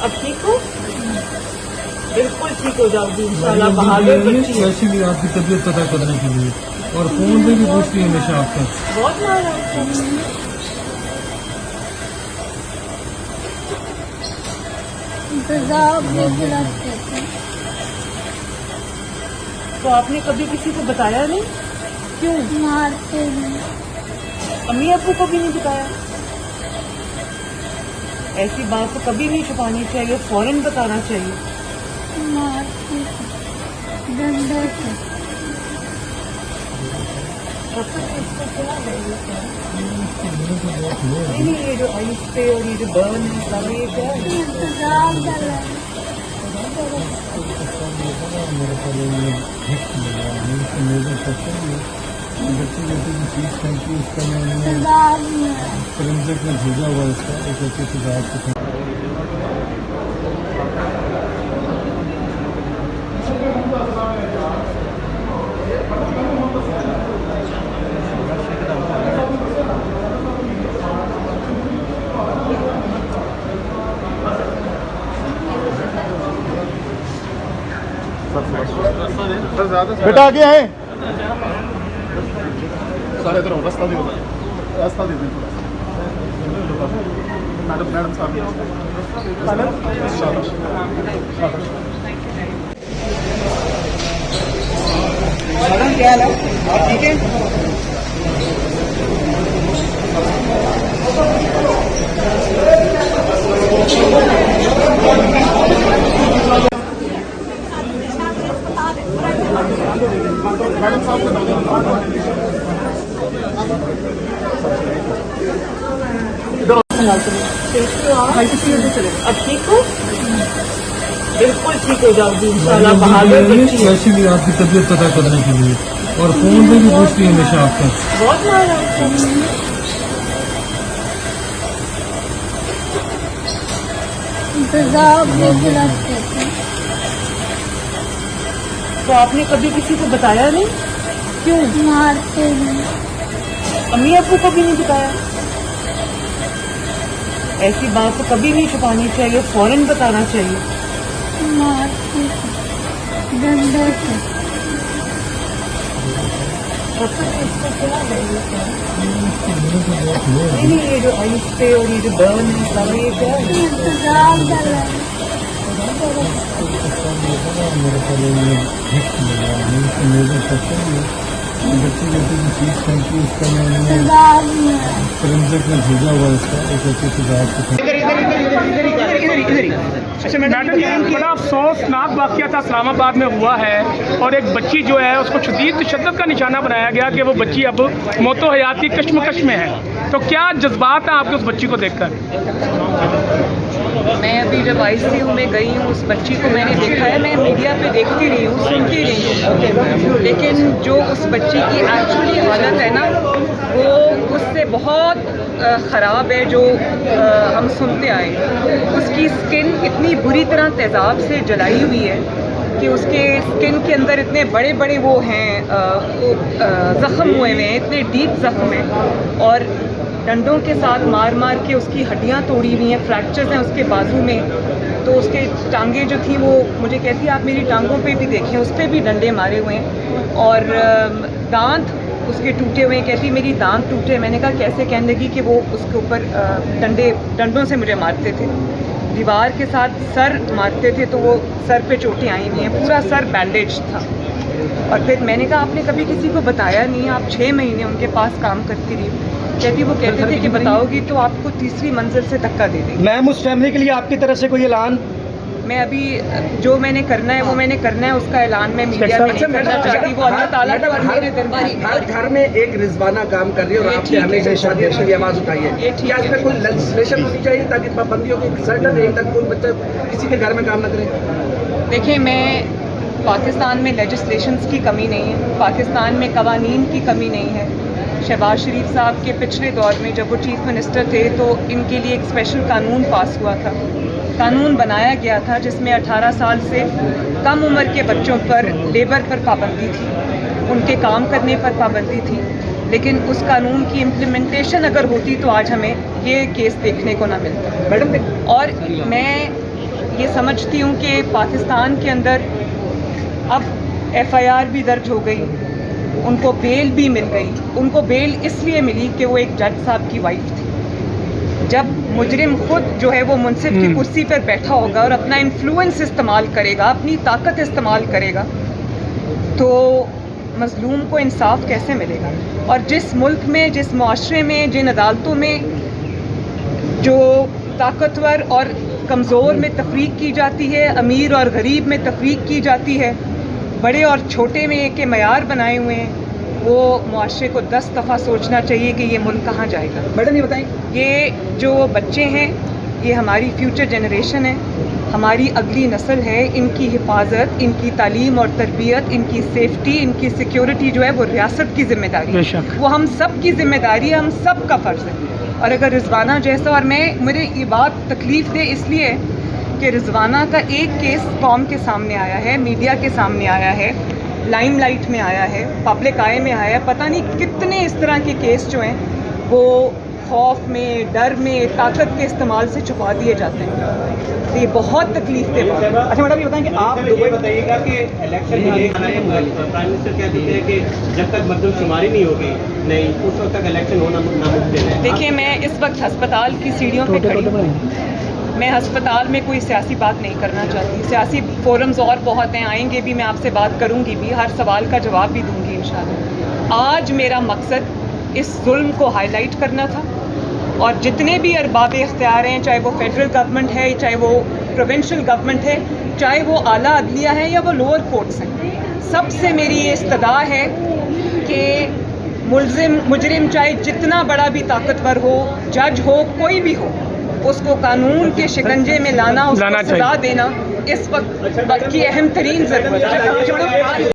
अब ठीक हो? बिल्कुल ठीक हो जाओगी इंशाल्लाह। बहादुर बच्ची है। वैसे भी आपकी तबीयत पता करने के लिए और फोन पे भी पूछती है हमेशा आपका। बहुत मारा आपको। तो आपने कभी किसी को बताया नहीं? क्यों? मारते हैं। अम्मी अब्बू को भी नहीं बताया? ऐसी बात तो कभी नहीं छुपानी चाहिए, फौरन बताना चाहिए। मारते डंडे से। नहीं, ये जो आइस पे और ये जो बर्न है सारा ये क्या है? इंतजार कर रहे हैं। इंतजार में है। फोरेंसिक में भेजा हुआ इसका एक अच्छे से जांच के बेटा आगे है सारे इधर रास्ता दे दें थोड़ा। मैडम साहब मैडम क्या हाल है? आप ठीक है? मैडम साहब अब ठीक हो? बिल्कुल ठीक हो जाओगी इंशाल्लाह। बहादुर बच्ची है। वैसे भी आपकी तबीयत पता करने के लिए और फोन पे भी पूछती है हमेशा आपका। बहुत मारा आपको। इंतजार में रखते थे। तो आपने कभी किसी को बताया नहीं? क्यों? मारते हैं। अम्मी अब्बू को भी नहीं बताया? ऐसी बात तो कभी नहीं छुपानी चाहिए, फौरन बताना चाहिए। मारते डंडे से। नहीं, ये जो आइस पे और ये जो बर्न है सारा ये क्या है? इंतजार कर रहे हैं। इंतजार में है। फोरेंसिक में भेजा हुआ इसका एक अच्छे से जांच के मैडम ये बड़ा अफसोसनाक वाक़या था इस्लामाबाद में हुआ है और एक बच्ची जो है उसको शदीद तशद्दुद का निशाना बनाया गया कि वो बच्ची अब मौतो हयात की कश्मकश में है। तो क्या जज्बात हैं आपके उस बच्ची को देखकर? मैं अभी जब ICU में गई हूँ उस बच्ची को मैंने देखा है। मैं मीडिया पे देखती रही हूँ, सुनती रही हूँ, लेकिन जो उस बच्ची की एक्चुअली हालत है ना वो उससे बहुत ख़राब है जो हम सुनते आए। उसकी स्किन इतनी बुरी तरह तेज़ाब से जलाई हुई है कि उसके स्किन के अंदर इतने बड़े बड़े वो हैं ज़ख़म हुए हैं, इतने डीप ज़ख़म हैं और डंडों के साथ मार मार के उसकी हड्डियां तोड़ी हुई हैं, फ्रैक्चर्स हैं उसके बाजू में। तो उसके टांगें जो थी वो मुझे कहती आप मेरी टांगों पे भी देखें, उस पर भी डंडे मारे हुए हैं और दांत उसके टूटे हुए हैं। कहती मेरी दांत टूटे। मैंने कहा कैसे? कहने लगी कि वो उसके ऊपर डंडों से मुझे मारते थे, दीवार के साथ सर मारते थे तो वो सर पे चोटें आई हुई हैं, पूरा सर बैंडेज था। और फिर मैंने कहा आपने कभी किसी को बताया नहीं? आप 6 महीने उनके पास काम करती रही। कहती वो कहते थे कि बताओगी तो आपको तीसरी मंजिल से धक्का दे देंगे। मैम उस फैमिली के लिए आपकी तरफ से कोई ऐलान? मैं अभी जो मैंने करना है वो मैंने करना है, उसका ऐलान मैं मीडिया में नहीं करना चाहती। वो अल्लाह ताला को और मेरे दरबारी। हर घर में एक रिजवाना काम कर रही है और आपने हमेशा शादी के लिए आवाज़ उठाई है। क्या इसमें कोई लेजिस्लेशन होनी चाहिए ताकि पाबंदियों की सर्टन एज तक कोई बच्चा किसी के घर में काम न करे? देखिए, मैं पाकिस्तान में लेजिस्लेशंस की कमी नहीं है, पाकिस्तान में कवानीन की कमी नहीं है। शहबाज शरीफ साहब के पिछले दौर में जब वो चीफ़ मिनिस्टर थे तो इनके लिए एक स्पेशल कानून पास हुआ था, कानून बनाया गया था जिसमें 18 साल से कम उम्र के बच्चों पर लेबर पर पाबंदी थी, उनके काम करने पर पाबंदी थी। लेकिन उस कानून की इम्प्लीमेंटेशन अगर होती तो आज हमें ये केस देखने को ना मिलता। मैडम और मैं ये समझती हूँ कि पाकिस्तान के अंदर अब FIR भी दर्ज हो गई, उनको बेल भी मिल गई। उनको बेल इसलिए मिली कि वो एक जज साहब की वाइफ थी। जब मुजरिम खुद जो है वो मुंसिफ की कुर्सी पर बैठा होगा और अपना इन्फ्लुएंस इस्तेमाल करेगा, अपनी ताकत इस्तेमाल करेगा, तो मजलूम को इंसाफ कैसे मिलेगा? और जिस मुल्क में, जिस मुआशरे में, जिन अदालतों में जो ताकतवर और कमज़ोर में तफरीक की जाती है, अमीर और गरीब में तफरीक की जाती है, बड़े और छोटे में एक के मयार बनाए हुए हैं, वो मुआशरे को 10 दफ़ा सोचना चाहिए कि ये मुल्क कहाँ जाएगा। मैडम ये बताएं, ये जो बच्चे हैं ये हमारी फ्यूचर जनरेशन है, हमारी अगली नस्ल है। इनकी हिफाजत, इनकी तालीम और तरबियत, इनकी सेफ्टी, इनकी सिक्योरिटी जो है वो रियासत की जिम्मेदारी है, बेशक। वो हम सब की जिम्मेदारी है, हम सब का फ़र्ज़ है। और अगर रिजवाना जैसा, और मुझे ये बात तकलीफ़ दे इसलिए कि रिजवाना का एक केस कौम के सामने आया है, मीडिया के सामने आया है, लाइमलाइट में आया है, पब्लिक आए में आया है, पता नहीं कितने इस तरह के केस जो हैं वो खौफ में, डर में, ताकत के इस्तेमाल से छुपा दिए जाते हैं। तो ये बहुत तकलीफ दे बात है। अच्छा मैडम ये बताएं कि आप ये बताइएगा कि इलेक्शन प्राइम मिनिस्टर कहते हैं कि जब तक मरदमशुमारी नहीं होगी नहीं उस वक्त तक इलेक्शन होना नामुमकिन है। देखिए, मैं इस वक्त अस्पताल की सीढ़ियों पे खड़ी हूँ। मैं अस्पताल में कोई सियासी बात नहीं करना चाहती। सियासी फोरम्स और बहुत हैं, आएंगे भी, मैं आपसे बात करूँगी भी, हर सवाल का जवाब भी दूँगी इंशाल्लाह। आज मेरा मकसद इस जुल्म को हाईलाइट करना था, और जितने भी अरबाब इख्तियार हैं, चाहे वो फेडरल गवर्नमेंट है, चाहे वो प्रोविंशियल गवर्नमेंट है, चाहे वो आला अदलिया है या वो लोअर कोर्ट्स हैं, सबसे मेरी ये इस्तदा है कि मुजरिम चाहे जितना बड़ा भी ताकतवर हो, जज हो, कोई भी हो, उसको कानून के शिकंजे में लाना, उसको सजा देना इस वक्त की अहम तरीन ज़रूरत है।